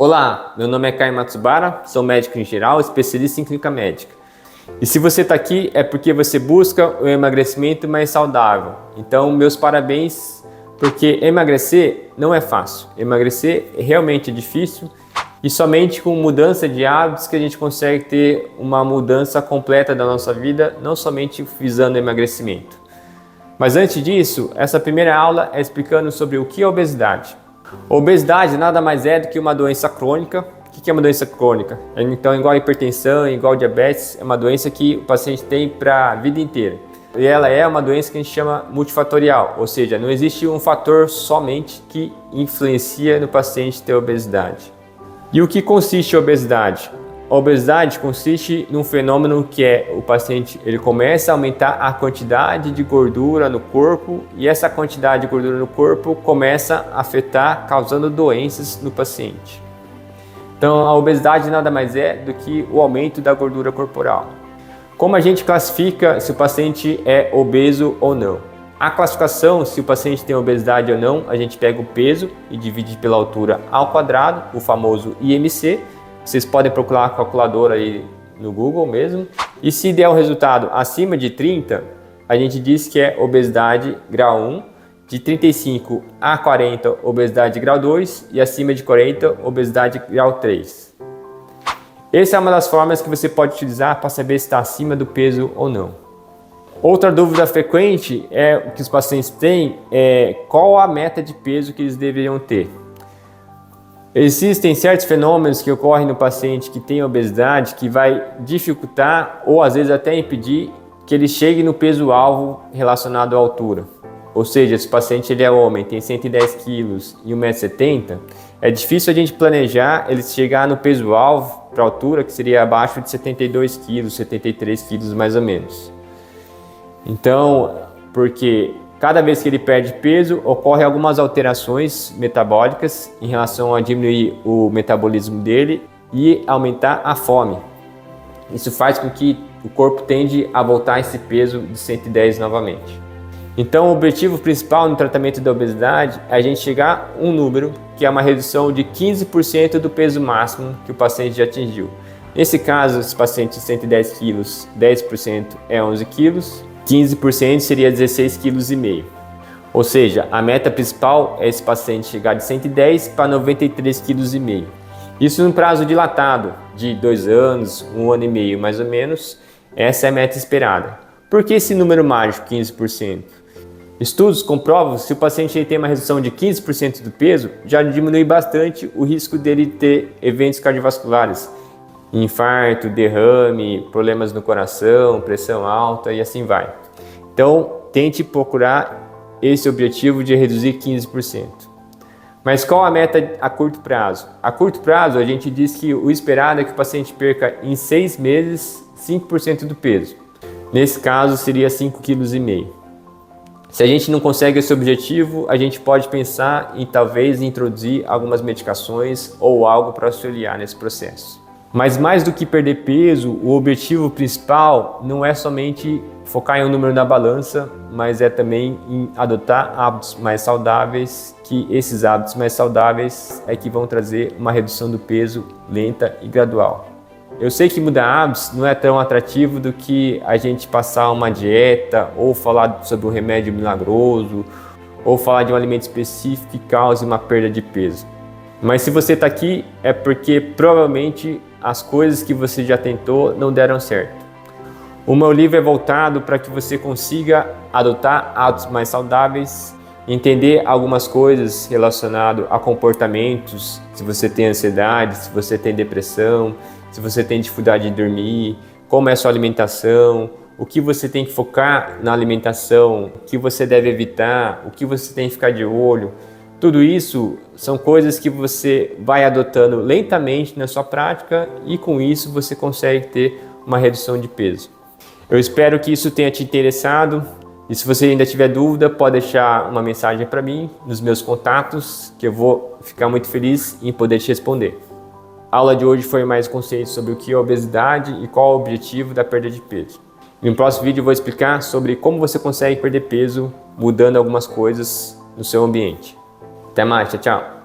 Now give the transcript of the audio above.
Olá, meu nome é Caio Matsubara, sou médico em geral, especialista em clínica médica. E se você está aqui é porque você busca um emagrecimento mais saudável. Então, meus parabéns, porque emagrecer não é fácil. Emagrecer realmente é difícil e somente com mudança de hábitos que a gente consegue ter uma mudança completa da nossa vida, não somente visando emagrecimento. Mas antes disso, essa primeira aula é explicando sobre o que é obesidade. Obesidade nada mais é do que uma doença crônica. O que é uma doença crônica? Então, igual a hipertensão, igual a diabetes, é uma doença que o paciente tem para a vida inteira. E ela é uma doença que a gente chama multifatorial, ou seja, não existe um fator somente que influencia no paciente ter obesidade. E o que consiste a obesidade? A obesidade consiste num fenômeno que é o paciente ele começa a aumentar a quantidade de gordura no corpo e essa quantidade de gordura no corpo começa a afetar, causando doenças no paciente. Então a obesidade nada mais é do que o aumento da gordura corporal. Como a gente classifica se o paciente é obeso ou não? A classificação, se o paciente tem obesidade ou não, a gente pega o peso e divide pela altura ao quadrado, o famoso IMC. Vocês podem procurar a calculadora aí no Google mesmo. E se der um resultado acima de 30, a gente diz que é obesidade grau 1. De 35 a 40, obesidade grau 2. E acima de 40, obesidade grau 3. Essa é uma das formas que você pode utilizar para saber se está acima do peso ou não. Outra dúvida frequente que os pacientes têm é qual a meta de peso que eles deveriam ter. Existem certos fenômenos que ocorrem no paciente que tem obesidade que vai dificultar ou às vezes até impedir que ele chegue no peso-alvo relacionado à altura. Ou seja, se o paciente ele é homem, tem 110 quilos e 1,70 m, é difícil a gente planejar ele chegar no peso-alvo para a altura que seria abaixo de 72 quilos, 73 quilos mais ou menos. Então, porque cada vez que ele perde peso, ocorre algumas alterações metabólicas em relação a diminuir o metabolismo dele e aumentar a fome. Isso faz com que o corpo tende a voltar a esse peso de 110 novamente. Então, o objetivo principal no tratamento da obesidade é a gente chegar a um número que é uma redução de 15% do peso máximo que o paciente já atingiu. Nesse caso, esse paciente de 110 quilos, 10% é 11 quilos. 15% seria 16,5 kg. Ou seja, a meta principal é esse paciente chegar de 110 para 93,5 kg. Isso num prazo dilatado de 2 anos, 1 ano e meio mais ou menos. Essa é a meta esperada. Por que esse número mágico, 15%? Estudos comprovam que se o paciente tem uma redução de 15% do peso, já diminui bastante o risco dele ter eventos cardiovasculares. Infarto, derrame, problemas no coração, pressão alta e assim vai. Então, tente procurar esse objetivo de reduzir 15%. Mas qual a meta a curto prazo? A curto prazo, a gente diz que o esperado é que o paciente perca em 6 meses 5% do peso. Nesse caso, seria 5,5 kg. Se a gente não consegue esse objetivo, a gente pode pensar em talvez introduzir algumas medicações ou algo para auxiliar nesse processo. Mas mais do que perder peso, o objetivo principal não é somente focar em um número na balança, mas é também em adotar hábitos mais saudáveis, que esses hábitos mais saudáveis é que vão trazer uma redução do peso lenta e gradual. Eu sei que mudar hábitos não é tão atrativo do que a gente passar uma dieta ou falar sobre um remédio milagroso ou falar de um alimento específico que cause uma perda de peso. Mas se você está aqui é porque provavelmente as coisas que você já tentou não deram certo. O meu livro é voltado para que você consiga adotar hábitos mais saudáveis, entender algumas coisas relacionadas a comportamentos, se você tem ansiedade, se você tem depressão, se você tem dificuldade de dormir, como é a sua alimentação, o que você tem que focar na alimentação, o que você deve evitar, o que você tem que ficar de olho. Tudo isso são coisas que você vai adotando lentamente na sua prática e com isso você consegue ter uma redução de peso. Eu espero que isso tenha te interessado e se você ainda tiver dúvida, pode deixar uma mensagem para mim nos meus contatos que eu vou ficar muito feliz em poder te responder. A aula de hoje foi mais consciente sobre o que é obesidade e qual é o objetivo da perda de peso. No próximo vídeo eu vou explicar sobre como você consegue perder peso mudando algumas coisas no seu ambiente. Até mais, tchau, tchau!